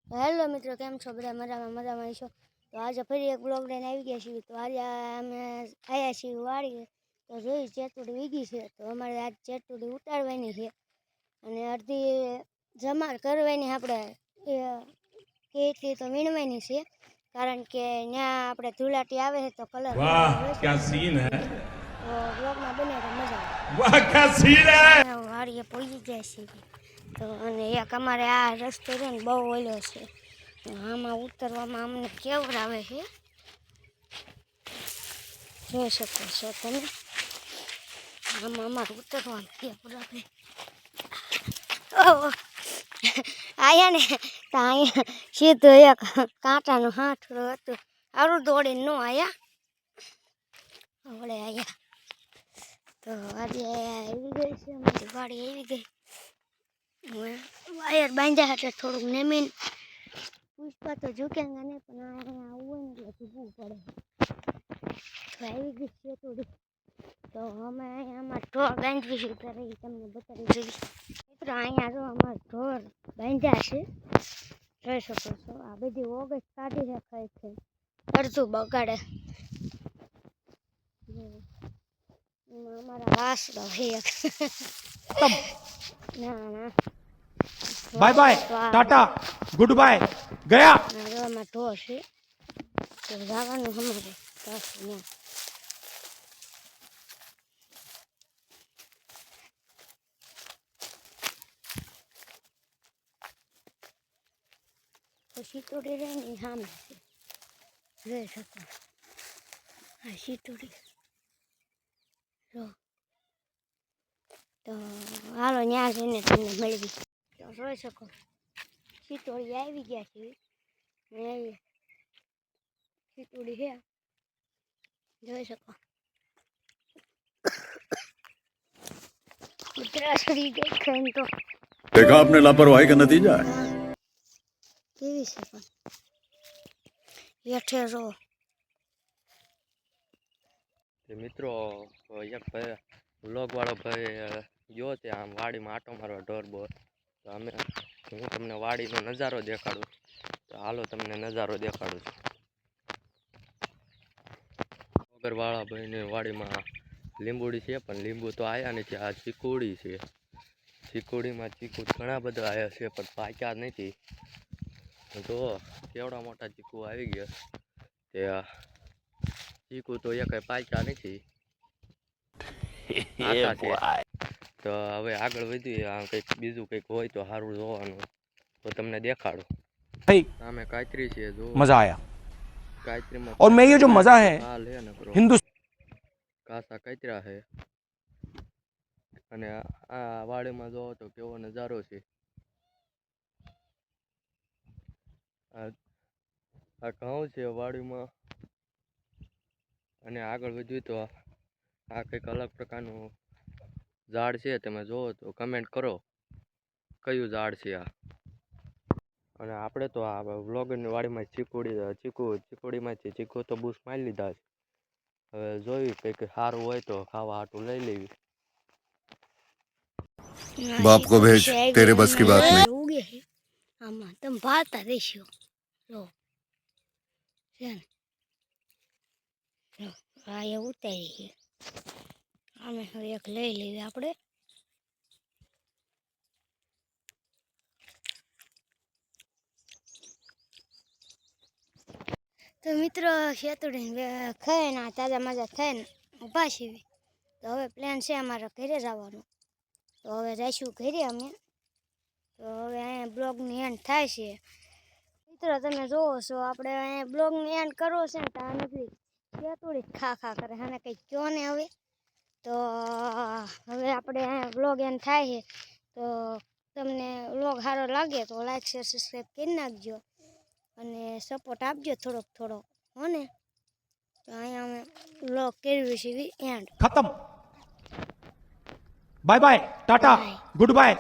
Hello મિત્રો, કેમ છો બધા? મજામાં છો? તો આજે ફરી એક બ્લોગ લઈને આવી ગયા છીએ. તો આજે અમે આવ્યા છીએ વાડીએ. તો જોઈ ચેતુડી વીગી છે, તો અમારે આજ ચેતુડી ઉતારવાની છે અને અડધી જમા કરવાની. આપણે કેટલી તો વીણવાની છે, કારણ કે ત્યાં આપણે ધૂળાટી આવે છે તો કલર તો બ્લોગમાં બને તો મજા આવે. વાડીએ પહોંચી જાય છે તો, અને એક અમારે આ રસ્તો છે ને બહુ ઓલો છે, આમાં ઉતરવામાં અમને કેવડ આવે છે, જોઈ શકો છો તમે. આમાં અમારે ઉતરવાનું કેવડ આવે. આયા ને તો અહીંયા સીધું એક કાંટાનું હાથડું હતું, સારું દોડીને ન આયા આવડે આયા. તો આજે આવી ગઈ છે અમારી વાડી, આવી ગઈ. વાયર બાંધ્યા હતા થોડુંક નમીન. પુષ્પા તો ઝૂકેંગા નહીં, પણ અહીંયા આવવું ને એટલે ઝૂકવું પડે. તો આવી ગઈ છે થોડી. તો અમે અહીંયા અમારા ઢોર બાંધીશું, ત્યારે એ તમને બતાવી દઈશ. મિત્રો અહીંયા જો અમારા ઢોર બાંધ્યા છે, જોઈ શકો છો. આ બધી ઓગસ્ટ કાઢી રખાય છે, અડધું બગાડે. અમારા વાસડો છે ના ના, bye bye tata good bye ગયા. એમાં ઢોર છે તો જવાનું અમારે પાછું. શીતોડી રહે ને સામે છે, જોઈ શકો. હા શીતોડી જો. તો હાલો ત્યાં જઈને તમને મળવી. તો જોઈ શકો શીતોડી આવી ગયા છે, શીતોડી છે, જોઈ શકો. ઉતરાસડી દેખાય તો देखा आपने लापरवाही का नतीजा है। કેવી છે પણ હેઠે રો. મિત્રો એક ભાઈ વ્લોગ વાળો ભાઈ ગયો તે આમ વાડીમાં આટો મારવા ઢોર બોર. તો હું તમને વાડીનો નજારો દેખાડું. તો હાલો તમને નજારો દેખાડું છું. વગરવાળા ભાઈને વાડીમાં લીંબુડી છે, પણ લીંબુ તો આવ્યા નથી. આ ચીકુડી છે, ચીકુડીમાં ચીકુ ઘણા બધા આવ્યા છે, પણ પાક્યા નથી. તો કેવડા મોટા ચીકુ આવી ગયા તે. ચીકુ તો એ કઈ પાક્યા નથી, તો હવે આગળ વધીએ. આ કંઈક બીજું કંઈક હોય તો સારું જોવાનું, તો તમને દેખાડું. સામે કાતરી છે, જો मजा आया। કાતરીમાં और मैं ये जो मजा है હાલ હે ને કરો કાસા કાતરા છે. અને આ વાડીમાં જોવો તો કેવો નજારો છે. આ ઘઉં છે વાડીમાં. અને આગળ વધ્યું તો આ કંઈક અલગ પ્રકારનું ઝાડ છે, તમે જોવો તો કમેન્ટ કરો કયું ઝાડ છે આ. અને આપણે તો આ વ્લોગરની વાડીમાં ચીકુડીમાંથી ચીકુ તો બૂસ મારી લીધા છે. હવે જોયું કંઈક સારું હોય તો ખાવા હાટું લઈ લેવી. बाप को भेज, तेरे बस की बात नहीं। ઉગે આમાં તમે ભાતા દેશો જો છે ને. હા એ ઉતારી છે, અમે હવે એક લઈ લેવી આપણે. તો મિત્રો શેતુડીને ખાય ને તાજા મજા થાય ને ઊભા છીએ. તો હવે પ્લાન છે અમારા ઘરે જવાનું. તો હવે જઈશું ઘરે અમે. તો હવે અહીંયા બ્લોગની એન્ડ થાય છે. મિત્રો તમે જોવો છો, આપણે અહીંયા બ્લોગની એન્ડ કરવો છે ને, તો આ નથી શેતુડી ખા ખા કરે, અને કંઈક કહો ને હવે. તો હવે આપણે અહીંયા બ્લોગ એન્ડ થાય છે. તો તમને બ્લોગ સારો લાગે તો લાઈક શેર સબસ્ક્રાઈબ કરી નાખજો, અને સપોર્ટ આપજો થોડોક હો ને. તો અહીંયા અમે બ્લોગ કર્યું છે એન્ડ खत्म। Bye bye tata good bye.